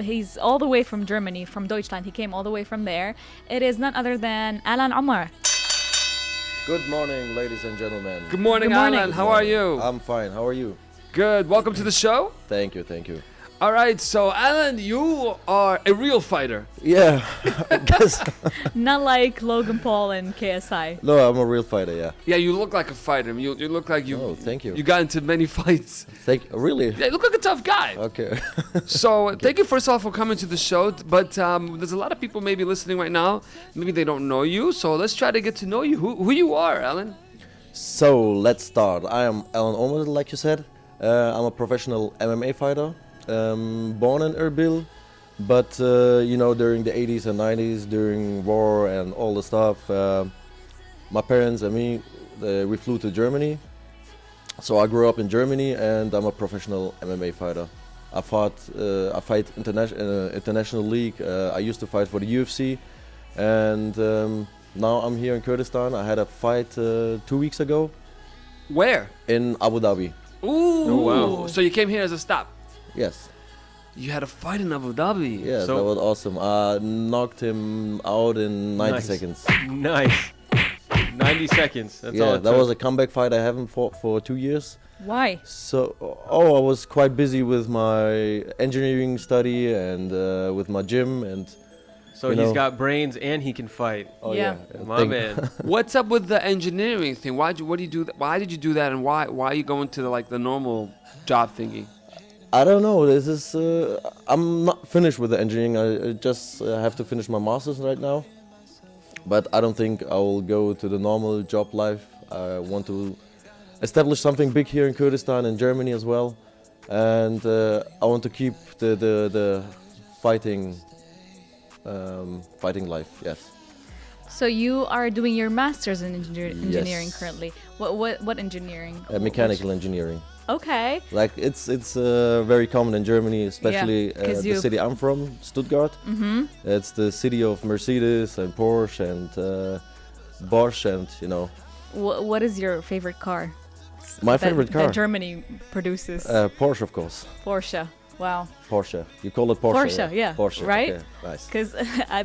he's all the way from Germany, from Deutschland. He came all the way from there. It is none other than Alan Omer. Good morning, ladies and gentlemen. Good morning, Good morning. Alan. How are you? I'm fine. How are you? Good. Welcome to the show. Thank you, thank you. All right, so Alan, you are a real fighter. Yeah, I guess. Not like Logan Paul and KSI. No, I'm a real fighter, yeah. Yeah, you look like a fighter. You look like you. Oh, thank you. You got into many fights. Really? Yeah, you look like a tough guy. Okay. So thank you first of all for coming to the show. But there's a lot of people maybe listening right now. Maybe they don't know you. So let's try to get to know you. Who you are, Alan? So, let's start. I am Alan Omer, like you said. I'm a professional MMA fighter. Born in Erbil, but during the 80s and 90s, during war and all the stuff, my parents and me, we flew to Germany. So I grew up in Germany, and I'm a professional MMA fighter. I fight international league. I used to fight for the UFC, and now I'm here in Kurdistan. I had a fight 2 weeks ago. Where? In Abu Dhabi. Ooh. Oh, wow. So you came here as a stop. Yes. You had a fight in Abu Dhabi. Yeah, So- that was awesome. I knocked him out in 90 Nice. seconds. Nice. 90 seconds. That's all Yeah, it that took. was a comeback fight. I haven't fought for 2 years. Why? So, I was quite busy with my engineering study and with my gym and. So you he's know. got brains and he can fight. Oh Yeah. My thank- man. What's up with the engineering thing? What do you do? Why did you do that? And why are you going to the normal job thingy? I don't know. This is. I'm not finished with the engineering. I just have to finish my masters right now. But I don't think I will go to the normal job life. I want to establish something big here in Kurdistan and Germany as well, and I want to keep the fighting life. Yes. So you are doing your master's in engineering Yes. currently. What engineering? Mechanical engineering. Okay. Like it's very common in Germany, especially 'cause the you- city I'm from, Stuttgart. Mm-hmm. It's the city of Mercedes and Porsche and Bosch and What is your favorite car? My favorite car? that Germany produces. Porsche, of course. Porsche. Wow. Porsche. You call it Porsche? Porsche, yeah. Porsche. Right? Okay, nice. Because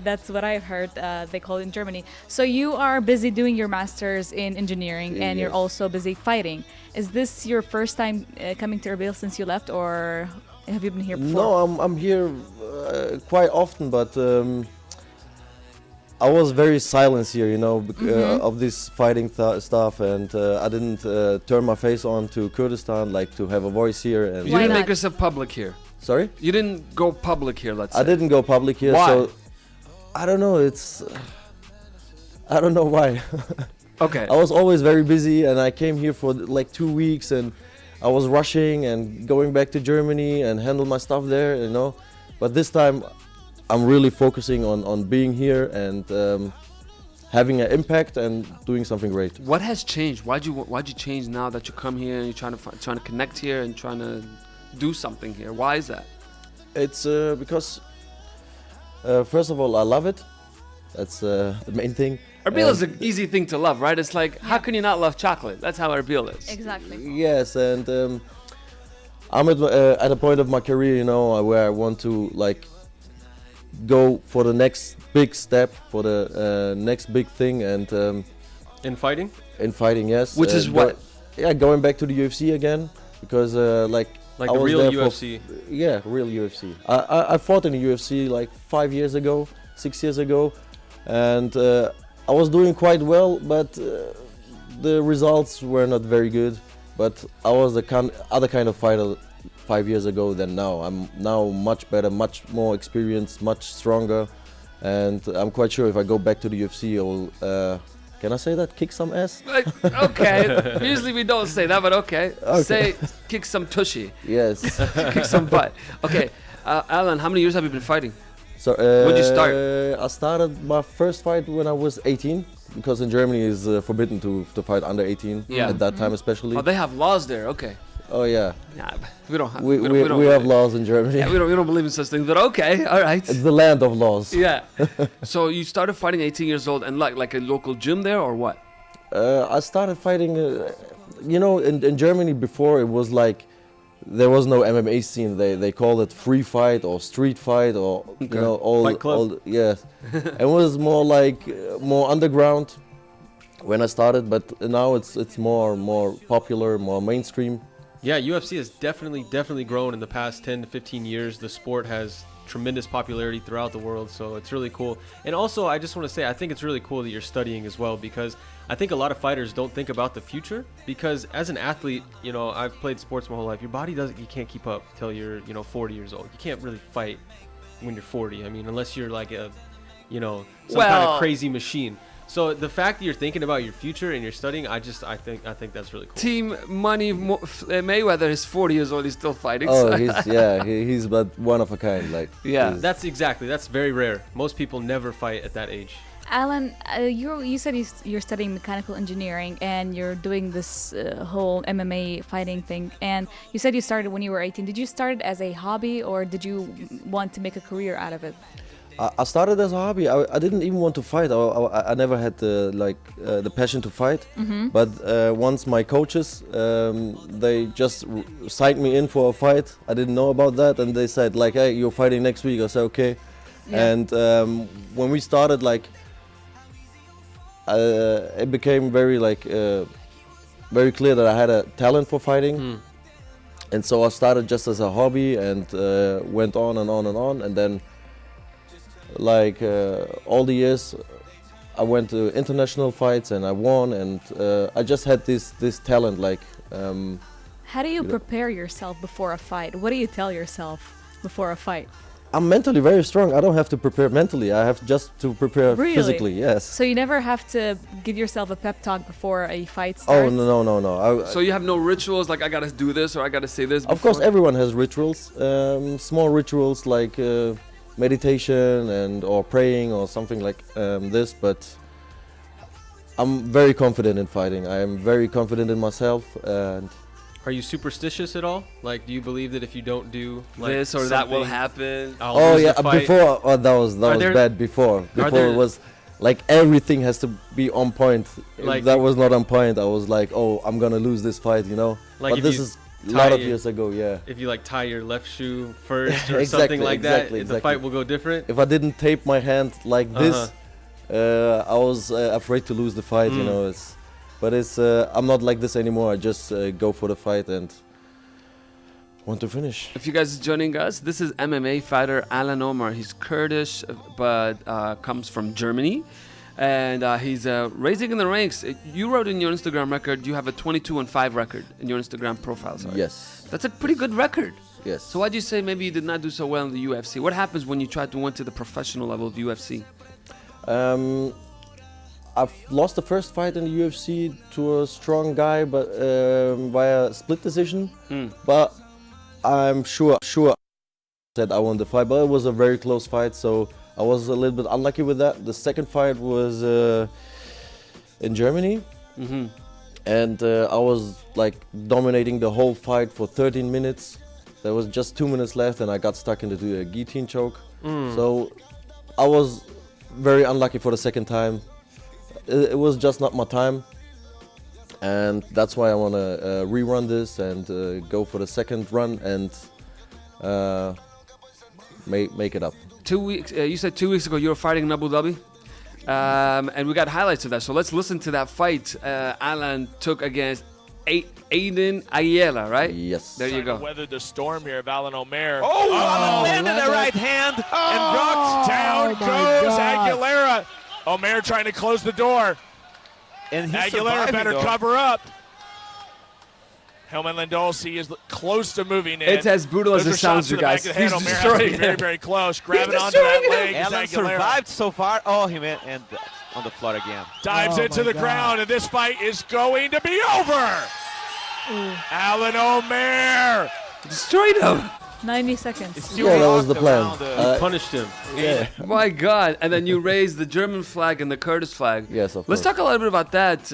that's what I've heard they call it in Germany. So you are busy doing your master's in engineering, and you're Yes. also busy fighting. Is this your first time coming to Erbil since you left, or have you been here before? No, I'm here quite often, but I was very silent here, of this fighting stuff, and I didn't turn my face on to Kurdistan, like to have a voice here. And You Why didn't not? make yourself public here. sorry, You didn't go public here. Let's say. I didn't go public here, Why? so I don't know. I don't know why. Okay. I was always very busy, and I came here for like 2 weeks, and I was rushing and going back to Germany and handle my stuff there, But this time, I'm really focusing on being here and having an impact and doing something great. What has changed? Why'd you change now that you come here and you're trying to connect here and trying to do something here? Why is that? It's because first of all, I love it. That's the main thing. Erbil is an easy thing to love, right? It's like, how can you not love chocolate? That's how Erbil is. Exactly. Yes, and I'm at a point of my career, where I want to go for the next big step, for the next big thing, and In fighting? in fighting, yes. Which is what? Going back to the UFC again, because Like I the was real there for UFC. yeah, real UFC. I fought in the UFC like 5 years ago, 6 years ago, and I was doing quite well, but the results were not very good. But I was the other kind of fighter 5 years ago than now. I'm now much better, much more experienced, much stronger, and I'm quite sure if I go back to the UFC, I'll can I say that? Kick some ass? Like, okay. Usually we don't say that, but okay. Okay. Say, kick some tushy. Yes. Kick some butt. Okay. Alan, how many years have you been fighting? So When'd you start? I started my first fight when I was 18, because in Germany it's forbidden to fight under 18 Yeah. at that time especially. Oh, they have laws there. Okay. Oh yeah, Nah, we don't have. we don't have really- laws in Germany. Yeah, we don't believe in such things, but okay, all right. It's the land of laws. Yeah. So you started fighting 18 years old, and like a local gym there, or what? I started fighting, in Germany before it was like there was no MMA scene. They called it free fight or street fight or you know Fight club. all yes. It was more like more underground when I started, but now it's more popular, more mainstream. Yeah, UFC has definitely grown in the past 10 to 15 years. The sport has tremendous popularity throughout the world, so it's really cool. And also, I just want to say, I think it's really cool that you're studying as well, because I think a lot of fighters don't think about the future, because as an athlete, you know, I've played sports my whole life. Your body you can't keep up till you're, 40 years old. You can't really fight when you're 40. I mean, unless you're like a, some kind of crazy machine. So the fact that you're thinking about your future and you're studying, I think that's really cool. Team Money Mayweather is 40 years old. He's still fighting. Oh, so- he's but one of a kind. Like Yeah. That's very rare. Most people never fight at that age. Alan, you said you're studying mechanical engineering and you're doing this whole MMA fighting thing. And you said you started when you were 18. Did you start it as a hobby or did you want to make a career out of it? I started as a hobby. I didn't even want to fight. I never had the passion to fight. But once my coaches, they just signed me in for a fight. I didn't know about that, and they said like, "Hey, you're fighting next week." I said, "Okay." Yeah. And when we started, it became very clear that I had a talent for fighting. And so I started just as a hobby and went on and on and on, and then. All the years I went to international fights and I won, and I just had this talent How do you prepare yourself before a fight? What do you tell yourself before a fight? I'm mentally very strong. I don't have to prepare mentally. I have just to prepare Really? physically. Yes. So you never have to give yourself a pep talk before a fight Oh starts? no. So you have no rituals like I gotta do this or I gotta say this. Of course, before? everyone has rituals. Small rituals like meditation or praying or something like this. But I'm very confident in fighting. I am very confident in myself. And Are you superstitious at all? Like, do you believe that if you don't do this or that will something, happen. I'll oh lose yeah, the fight? before that was there- bad. Before there- it was like everything has to be on point. Like If that you- was not on point, I was like, oh, I'm gonna lose this fight, Like but if this you is a tie lot of your- years ago. Yeah. If you like tie your left shoe first or Exactly, something like that, exactly, the fight will go different. If I didn't tape my hand like this, Uh-huh. I was afraid to lose the fight. You know, it's I'm not like this anymore. I just go for the fight and want to finish. If you guys are joining us, this is MMA fighter Alan Omer. He's Kurdish, but comes from Germany. And he's raising in the ranks. You wrote in your Instagram record, you have a 22-5 record in your Instagram profile. Sorry. Yes. That's a pretty good record. Yes. So why'd you say maybe you did not do so well in the UFC? What happens when you try to went to the professional level of UFC? I've lost the first fight in the UFC to a strong guy, but via split decision. But I'm sure that I won the fight, but it was a very close fight, so I was a little bit unlucky with that. The second fight was in Germany, and I was like dominating the whole fight for 13 minutes. There was just 2 minutes left, and I got stuck into the guillotine choke. So I was very unlucky for the second time. It was just not my time, and that's why I want to rerun this and go for the second run and make it up. 2 weeks. You said 2 weeks ago you were fighting in Abu Dhabi, and we got highlights of that. So let's listen to that fight Alan took against Aiden Ayala, right? Yes. There you Trying to go. weather the storm here of Alan Omer. Landed the right hand and dropped. Down goes Aguilera. Omer trying to close the door. And he's Aguilera surviving, better though. cover up. Helman Landolsi is close to moving in. It's as brutal as Those it are shots sounds, to you the back guys. of the head. He's Omer has to be destroying very, him. very close. Grabbing onto that leg is Alan Aguilera. survived so far. Oh, he went and on the floor again. Dives into the ground, and this fight is going to be over. Alan Omer. Destroyed him. 90 seconds. Yeah, that was the plan. Punished him. Yeah. My God. And then you raised the German flag and the Kurdish flag. Yes, of Let's course. talk a little bit about that.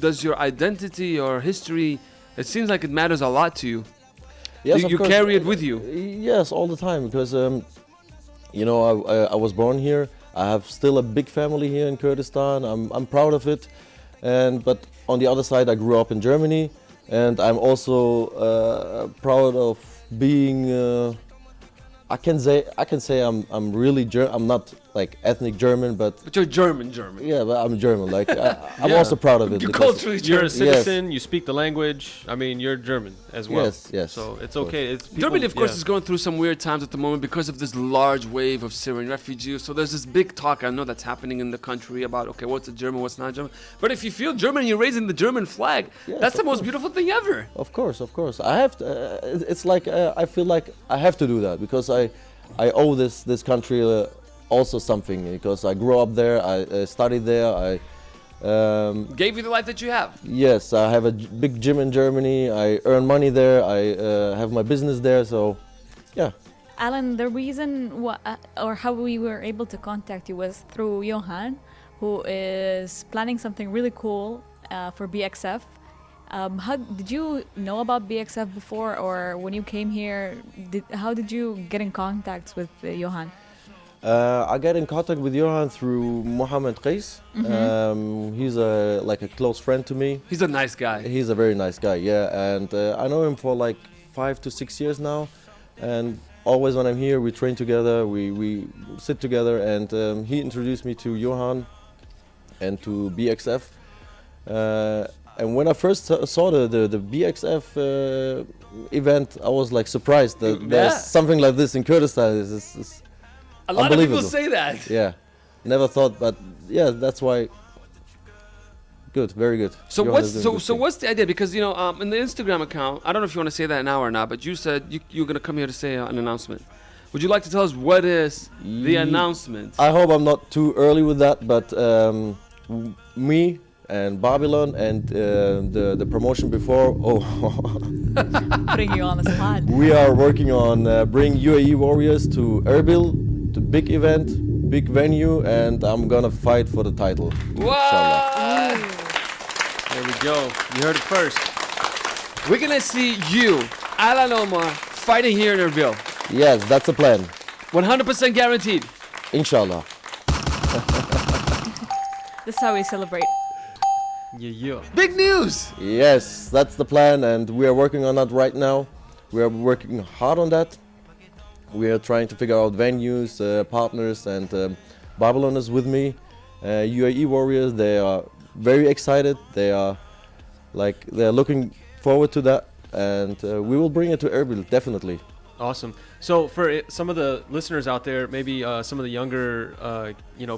Does your identity or history, it seems like it matters a lot to you. Yes, of you course. carry it with you. Yes, all the time, because I was born here. I have still a big family here in Kurdistan. I'm proud of it, but on the other side, I grew up in Germany. and I'm also proud of being. I can say I'm really I'm not like ethnic German, but But you're German. yeah, but I'm German. Like I'm Yeah. also proud of it. You're because- culturally You're a German. citizen. You speak the language. I mean, you're German as well. Yes, yes, So it's of course. okay. It's people, Germany, of course, yeah. is going through some weird times at the moment because of this large wave of Syrian refugees. So there's this big talk, I know, that's happening in the country about, okay, what's a German, what's not German. But if you feel German, you're raising the German flag. Yes, That's the of most course. beautiful thing ever. Of course, of course. I have. To, it's like I feel like I have to do that because I owe this country also something because I grew up there. I studied there. I Gave you the life that you have. yes, I have a big gym in Germany. I earn money there. I have my business there. So, yeah. Alan, the reason or how we were able to contact you was through Johan, who is planning something really cool for BXF. How did you know about BXF before, or when you came here? How did you get in contact with Johan? I got in contact with Johan through Mohammed Qais. He's like a close friend to me. He's a nice guy. He's a very nice guy, yeah. And I know him for like 5 to 6 years now. And always when I'm here, we train together, we sit together. And he introduced me to Johan and to BXF. And when I first saw the BXF event, I was like surprised that Yeah. there's something like this in Kurdistan. It's A lot of people unbelievable. say that. yeah, never thought, but yeah, that's why. Good, very good. So Johan what's is doing so good so thing. what's the idea? Because you know, in the Instagram account, I don't know if you want to say that now or not, but you said you're gonna come here to say an announcement. Would you like to tell us what is the announcement? I hope I'm not too early with that, but me and Babylon and the promotion before. Oh, Putting you on the spot. we are working on bring UAE warriors to Erbil, to big event, big venue, and I'm gonna fight for the title. Inshallah. What? There we go. You heard it first. We're gonna see you, Alan Omar, fighting here in Erbil. Yes, that's the plan. 100% guaranteed. Inshallah. This is how we celebrate. Yeah. Big news. Yes, that's the plan, and we are working on that right now. We are working hard on that. We are trying to figure out venues, partners, and Babylon is with me. UAE Warriors, they are very excited. They're looking forward to that, and we will bring it to Erbil, definitely. Awesome. So for some of the listeners out there, maybe some of the younger,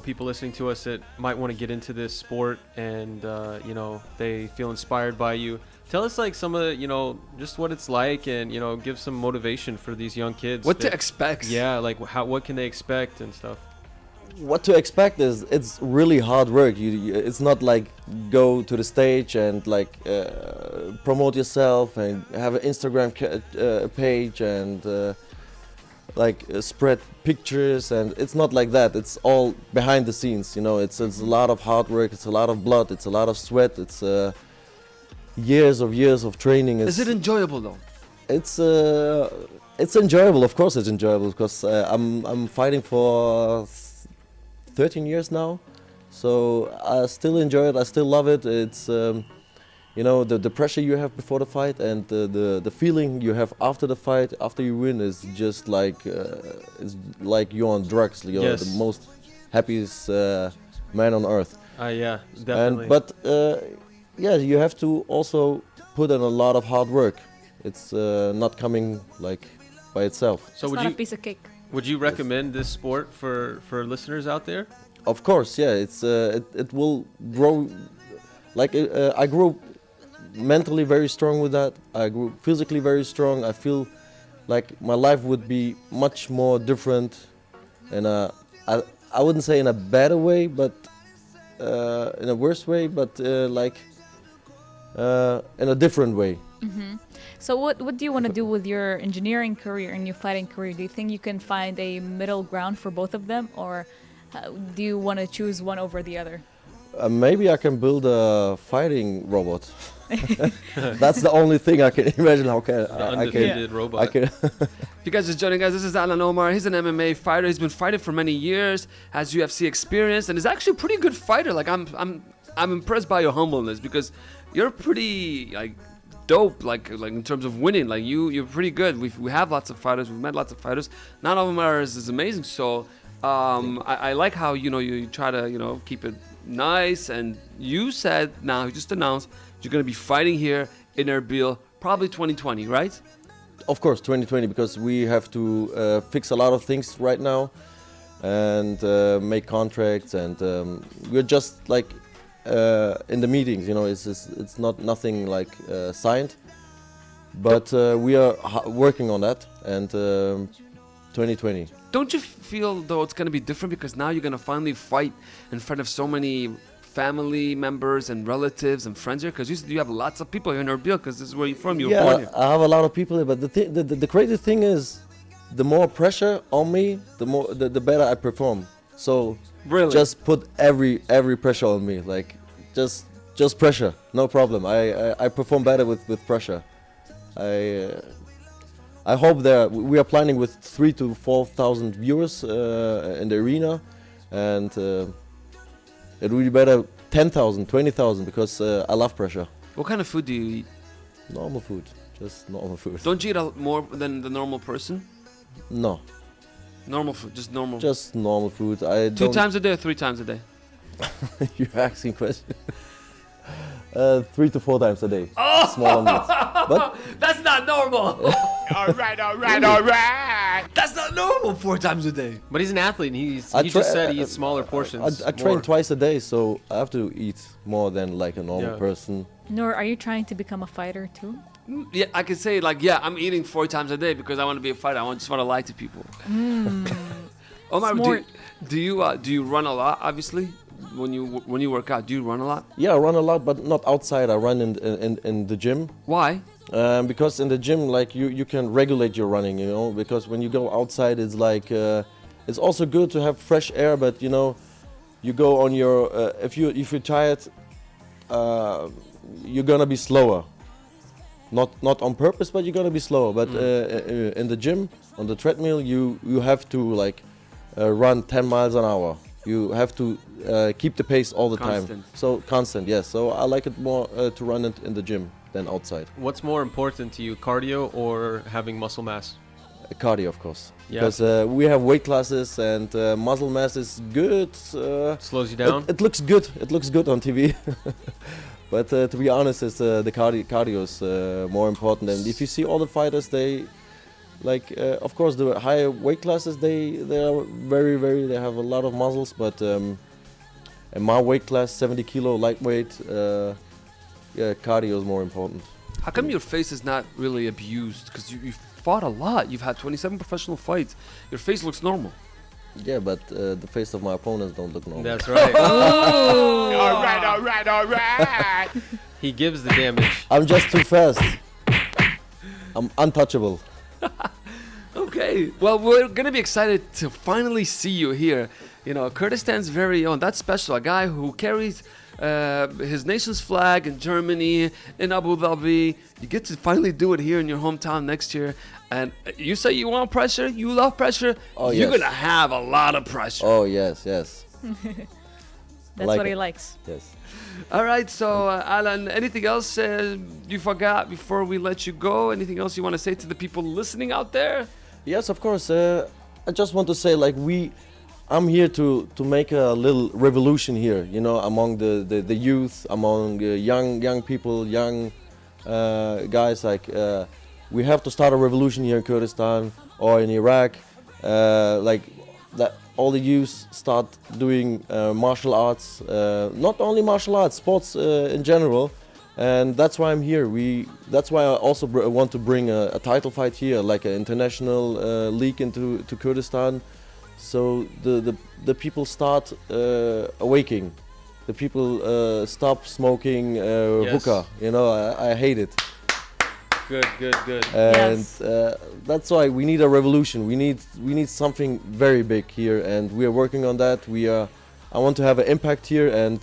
people listening to us that might want to get into this sport and, they feel inspired by you. Tell us like some of the, just what it's like and, give some motivation for these young kids. What to expect? Yeah, like what can they expect and stuff. What to expect is it's really hard work. It's not like go to the stage and like promote yourself and have an Instagram page and spread pictures, and it's not like that. It's all behind the scenes. It's a lot of hard work. It's a lot of blood. It's a lot of sweat. It's years of training. Is it enjoyable though? It's enjoyable. Of course, it's enjoyable because I'm fighting for 13 years now, so I still enjoy it. I still love it. It's the pressure you have before the fight and the feeling you have after the fight, after you win, is just like it's like you're on drugs. You're Yes. the most happiest man on earth. Yeah, definitely. But you have to also put in a lot of hard work. It's not coming like by itself. So It's not a piece of cake. would you recommend this sport for listeners out there? Of course, yeah. It will grow. Like I grew mentally very strong with that. I grew physically very strong. I feel like my life would be much more different, and I wouldn't say in a better way, but in a worse way, but in a different way. So what do you want to do with your engineering career and your fighting career? Do you think you can find a middle ground for both of them, or do you want to choose one over the other? Maybe I can build a fighting robot. That's the only thing I can imagine. How can The I can? undefeated robot. I can. If you guys are joining us, this is Alan Omar. He's an MMA fighter. He's been fighting for many years, has UFC experience, and is actually a pretty good fighter. Like I'm impressed by your humbleness because you're pretty like dope. Like in terms of winning, like you're pretty good. We have lots of fighters. We've met lots of fighters. None of them are as amazing. So I like how you try to keep it nice. And you said now you just announced you're gonna be fighting here in Erbil, probably 2020, right? Of course, 2020, because we have to fix a lot of things right now and make contracts, and we're just like in the meetings. It's not nothing like signed, but we are working on that, and 2020. Don't you feel though it's gonna be different because now you're gonna finally fight in front of so many family members and relatives and friends here? Because you have lots of people here in Erbil because this is where you're from. You were born here. I have a lot of people here, but the crazy thing is, the more pressure on me, the better I perform. So Really? just put every pressure on me, like just pressure, no problem. I perform better with pressure. I hope that we are planning with 3,000 to 4,000 viewers in the arena, and it would be better 10,000, 20,000, because I love pressure. What kind of food do you eat? Normal food, just normal food. Don't you eat more than the normal person? No, Normal food, just normal. just normal food. I Two don't. times a day or 3 times a day? You're asking questions. 3 to 4 times a day. Small amounts. But That's not normal. All right, all right, all right. That's not normal. 4 times a day. But he's an athlete, and he I just said he eats smaller portions. I train more. twice a day, so I have to eat more than like a normal Yeah. person. Nor, are you trying to become a fighter too? Yeah, I can say like, yeah, I'm eating 4 times a day because I want to be a fighter. I just want to lie to people. Omar, Smart. do you run a lot? Obviously, when you work out, do you run a lot? Yeah, I run a lot, but not outside. I run in the gym. Why? Because in the gym, like you can regulate your running, because when you go outside, it's like it's also good to have fresh air, but you go on your if you're tired, you're gonna be slower. Not on purpose, but you're gonna be slower. But in the gym, on the treadmill, you have to like run 10 miles an hour. You have to keep the pace all the Constant. time. So constant, yes. So I like it more to run it in the gym than outside. What's more important to you, cardio or having muscle mass? Cardio, of course, Yeah. because we have weight classes, and muscle mass is good. Slows you down? It looks good. It looks good on TV. But to be honest, it's the cardio is more important. And if you see all the fighters, they like, of course, the higher weight classes, they are they have a lot of muscles. But in my weight class, 70 kilo lightweight, cardio is more important. How come your face is not really abused? Because you fought a lot. You've had 27 professional fights. Your face looks normal. Yeah, but the face of my opponents don't look normal. That's right. All right, all right, all right. He gives the damage. I'm just too fast. I'm untouchable. Okay. Well, we're gonna be excited to finally see you here. Kurdistan's very own. That's special. A guy who carries his nation's flag in Germany, in Abu Dhabi. You get to finally do it here in your hometown next year. And you say you want pressure. You love pressure. Oh, You're yes. gonna have a lot of pressure. Oh yes, yes, That's like what he it. likes. yes. All right. So, Alan, anything else you forgot before we let you go? Anything else you want to say to the people listening out there? Yes, of course. I just want to say, like, I'm here to make a little revolution here, among the youth, among young people, young guys. Like, we have to start a revolution here in Kurdistan or in Iraq. Like that, all the youth start doing martial arts. Not only martial arts, sports in general. And that's why I'm here. That's why I also want to bring a title fight here, like an international league into Kurdistan. So the people start awaking. The people stop smoking hookah. I hate it. Good. And that's why we need a revolution. We need something very big here, and we are working on that. I want to have an impact here and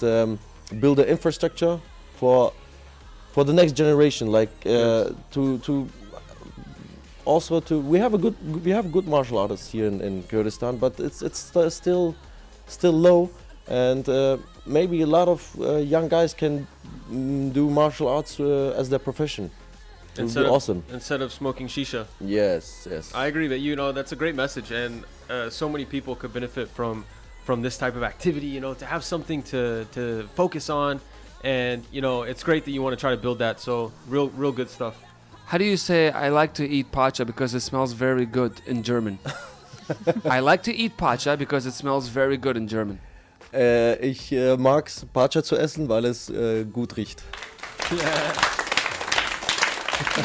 build an infrastructure for the next generation. Like we have good martial artists here in Kurdistan, but it's still low, and maybe a lot of young guys can do martial arts as their profession. It would be awesome. Instead of smoking shisha. Yes, yes. I agree that, you know, that's a great message, and so many people could benefit from this type of activity, you know, to have something to focus on. And, you know, it's great that you want to try to build that. So real good stuff. How do you say I like to eat pacha because it smells very good in German? I like to eat pacha because it smells very good in German. Ich mag's, Pacha zu essen, weil es gut riecht.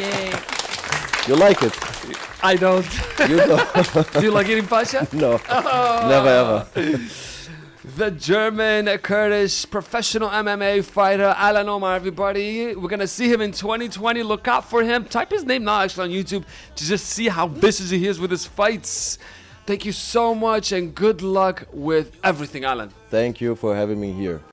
Yay. You like it? I don't. You don't? Do you like eating pacha? No, never ever. The German Kurdish professional MMA fighter Alan Omer, everybody. We're gonna see him in 2020. Look out for him. Type his name now actually on YouTube to just see how busy he is with his fights. Thank you so much and good luck with everything, Alan. Thank you for having me here.